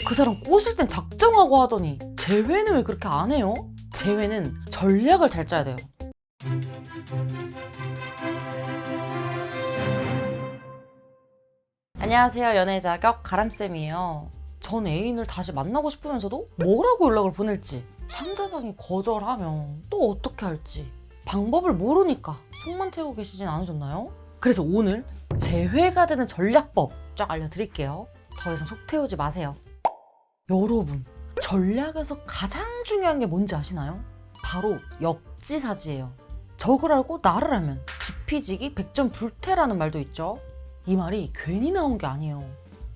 그 사람 꼬실 땐 작정하고 하더니 재회는 왜 그렇게 안 해요? 재회는 전략을 잘 짜야 돼요. 안녕하세요. 연애 자격 가람쌤이에요. 전 애인을 다시 만나고 싶으면서도 뭐라고 연락을 보낼지, 상대방이 거절하면 또 어떻게 할지 방법을 모르니까 속만 태우고 계시진 않으셨나요? 그래서 오늘 재회가 되는 전략법 쫙 알려드릴게요. 더 이상 속 태우지 마세요. 여러분, 전략에서 가장 중요한 게 뭔지 아시나요? 바로 역지사지예요. 적을 알고 나를 알면 지피지기 백전불태라는 말도 있죠. 이 말이 괜히 나온 게 아니에요.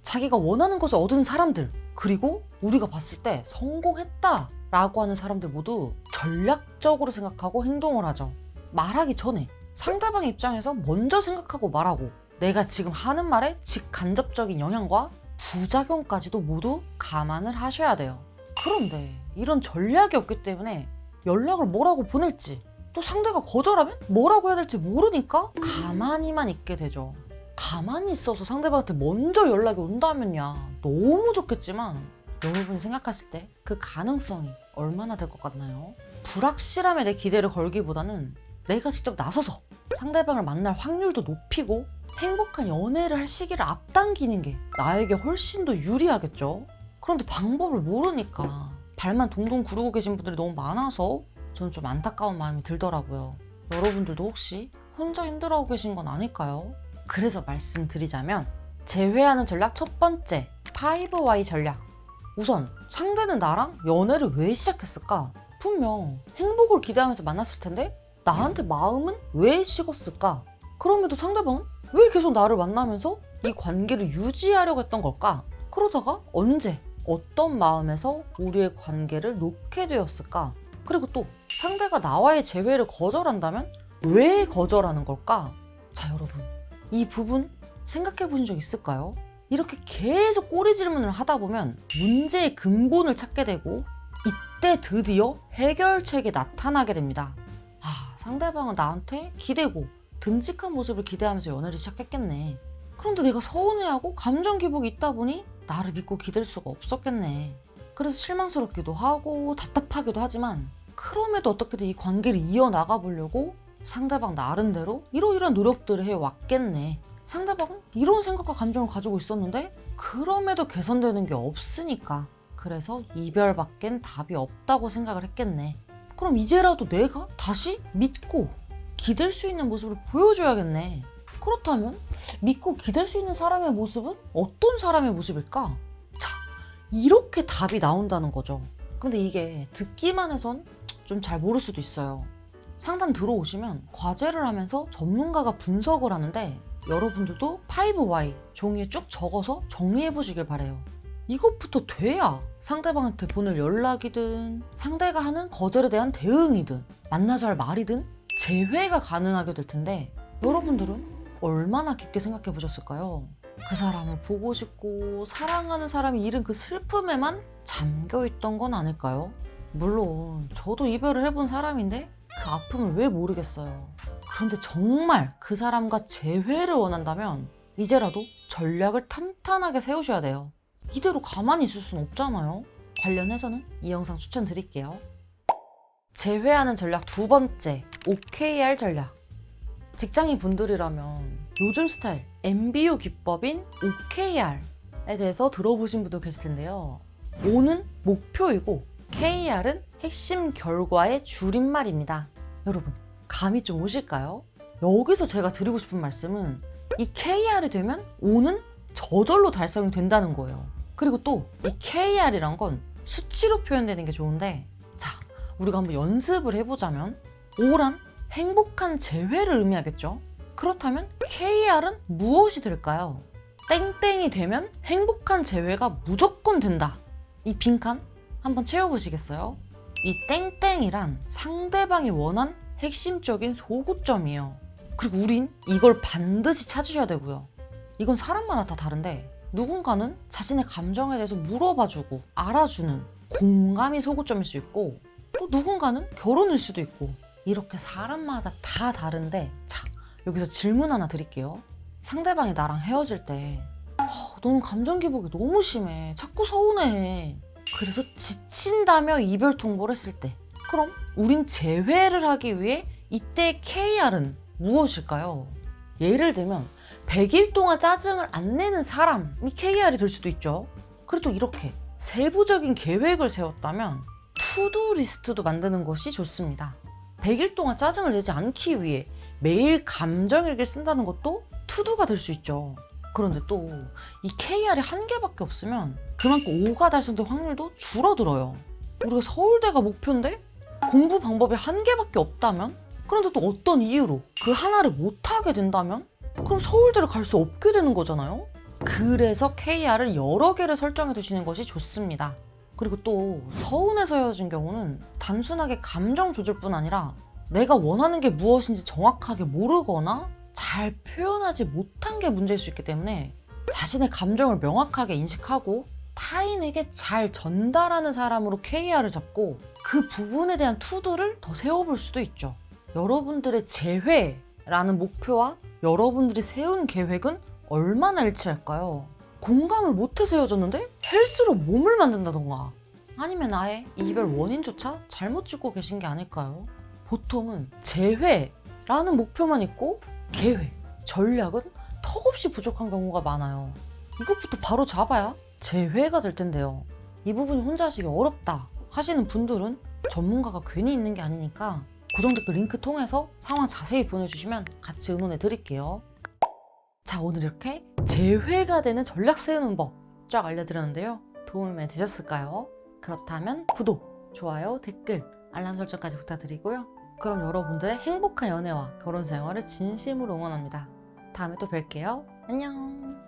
자기가 원하는 것을 얻은 사람들, 그리고 우리가 봤을 때 성공했다 라고 하는 사람들 모두 전략적으로 생각하고 행동을 하죠. 말하기 전에 상대방 입장에서 먼저 생각하고 말하고, 내가 지금 하는 말에 직간접적인 영향과 부작용까지도 모두 감안을 하셔야 돼요. 그런데 이런 전략이 없기 때문에 연락을 뭐라고 보낼지, 또 상대가 거절하면 뭐라고 해야 될지 모르니까 가만히만 있게 되죠. 가만히 있어서 상대방한테 먼저 연락이 온다면야 너무 좋겠지만, 여러분이 생각하실 때 그 가능성이 얼마나 될 것 같나요? 불확실함에 내 기대를 걸기보다는 내가 직접 나서서 상대방을 만날 확률도 높이고 행복한 연애를 할 시기를 앞당기는 게 나에게 훨씬 더 유리하겠죠? 그런데 방법을 모르니까 발만 동동 구르고 계신 분들이 너무 많아서 저는 좀 안타까운 마음이 들더라고요. 여러분들도 혹시 혼자 힘들어하고 계신 건 아닐까요? 그래서 말씀드리자면, 재회하는 전략 첫 번째, 5Y 전략. 우선 상대는 나랑 연애를 왜 시작했을까? 분명 행복을 기대하면서 만났을 텐데 나한테 마음은 왜 식었을까? 그럼에도 상대방은 왜 계속 나를 만나면서 이 관계를 유지하려고 했던 걸까? 그러다가 언제, 어떤 마음에서 우리의 관계를 놓게 되었을까? 그리고 또 상대가 나와의 재회를 거절한다면 왜 거절하는 걸까? 자, 여러분, 이 부분 생각해 보신 적 있을까요? 이렇게 계속 꼬리 질문을 하다 보면 문제의 근본을 찾게 되고, 이때 드디어 해결책이 나타나게 됩니다. 상대방은 나한테 기대고 듬직한 모습을 기대하면서 연애를 시작했겠네. 그런데 내가 서운해하고 감정 기복이 있다 보니 나를 믿고 기댈 수가 없었겠네. 그래서 실망스럽기도 하고 답답하기도 하지만, 그럼에도 어떻게든 이 관계를 이어나가 보려고 상대방 나름대로 이러이러한 노력들을 해왔겠네. 상대방은 이런 생각과 감정을 가지고 있었는데 그럼에도 개선되는 게 없으니까, 그래서 이별밖엔 답이 없다고 생각을 했겠네. 그럼 이제라도 내가 다시 믿고 기댈 수 있는 모습을 보여줘야겠네. 그렇다면 믿고 기댈 수 있는 사람의 모습은 어떤 사람의 모습일까? 자, 이렇게 답이 나온다는 거죠. 근데 이게 듣기만 해선 좀 잘 모를 수도 있어요. 상담 들어오시면 과제를 하면서 전문가가 분석을 하는데, 여러분들도 5Y 종이에 쭉 적어서 정리해 보시길 바래요. 이것부터 돼야 상대방한테 보낼 연락이든 상대가 하는 거절에 대한 대응이든 만나자 할 말이든 재회가 가능하게 될 텐데, 여러분들은 얼마나 깊게 생각해 보셨을까요? 그 사람을 보고 싶고 사랑하는 사람이 잃은 그 슬픔에만 잠겨 있던 건 아닐까요? 물론 저도 이별을 해본 사람인데 그 아픔을 왜 모르겠어요. 그런데 정말 그 사람과 재회를 원한다면 이제라도 전략을 탄탄하게 세우셔야 돼요. 이대로 가만히 있을 순 없잖아요. 관련해서는 이 영상 추천드릴게요. 재회하는 전략 두 번째, OKR 전략. 직장인 분들이라면 요즘 스타일 MBO 기법인 OKR에 대해서 들어보신 분도 계실 텐데요. O는 목표이고 KR은 핵심 결과의 줄임말입니다. 여러분, 감이 좀 오실까요? 여기서 제가 드리고 싶은 말씀은, 이 KR이 되면 O는 저절로 달성이 된다는 거예요. 그리고 또 이 KR이란 건 수치로 표현되는 게 좋은데, 자, 우리가 한번 연습을 해보자면, O란 행복한 재회를 의미하겠죠? 그렇다면 KR은 무엇이 될까요? 땡땡이 되면 행복한 재회가 무조건 된다. 이 빈칸 한번 채워보시겠어요? 이 땡땡이란 상대방이 원한 핵심적인 소구점이에요. 그리고 우린 이걸 반드시 찾으셔야 되고요. 이건 사람마다 다 다른데, 누군가는 자신의 감정에 대해서 물어봐주고 알아주는 공감이 소구점일 수 있고, 또 누군가는 결혼일 수도 있고, 이렇게 사람마다 다 다른데, 자, 여기서 질문 하나 드릴게요. 상대방이 나랑 헤어질 때 넌 감정 기복이 너무 심해. 자꾸 서운해. 그래서 지친다며 이별 통보를 했을 때, 그럼 우린 재회를 하기 위해 이때 KR은 무엇일까요? 예를 들면 100일 동안 짜증을 안 내는 사람이 KR이 될 수도 있죠. 그래도 이렇게 세부적인 계획을 세웠다면 투두 리스트도 만드는 것이 좋습니다. 100일 동안 짜증을 내지 않기 위해 매일 감정일기를 쓴다는 것도 투두가 될 수 있죠. 그런데 또 이 KR이 한 개밖에 없으면 그만큼 5가 달성될 확률도 줄어들어요. 우리가 서울대가 목표인데 공부 방법이 한 개밖에 없다면? 그런데 또 어떤 이유로 그 하나를 못하게 된다면? 그럼 서울대를 갈 수 없게 되는 거잖아요? 그래서 KR을 여러 개를 설정해 두시는 것이 좋습니다. 그리고 또 서운해서 헤어진 경우는 단순하게 감정 조절뿐 아니라 내가 원하는 게 무엇인지 정확하게 모르거나 잘 표현하지 못한 게 문제일 수 있기 때문에 자신의 감정을 명확하게 인식하고 타인에게 잘 전달하는 사람으로 KR을 잡고 그 부분에 대한 투두를 더 세워볼 수도 있죠. 여러분들의 재회라는 목표와 여러분들이 세운 계획은 얼마나 일치할까요? 공감을 못해서 헤어졌는데 헬스로 몸을 만든다던가 아니면 아예 이별 원인조차 잘못 짚고 계신 게 아닐까요? 보통은 재회라는 목표만 있고 계획, 전략은 턱없이 부족한 경우가 많아요. 이것부터 바로 잡아야 재회가 될 텐데요. 이 부분이 혼자 하시기 어렵다 하시는 분들은 전문가가 괜히 있는 게 아니니까 고정 댓글 링크 통해서 상황 자세히 보내주시면 같이 의논해 드릴게요. 자, 오늘 이렇게 재회가 되는 전략 세우는 법 쫙 알려드렸는데요. 도움이 되셨을까요? 그렇다면 구독, 좋아요, 댓글, 알람 설정까지 부탁드리고요. 그럼 여러분들의 행복한 연애와 결혼 생활을 진심으로 응원합니다. 다음에 또 뵐게요. 안녕.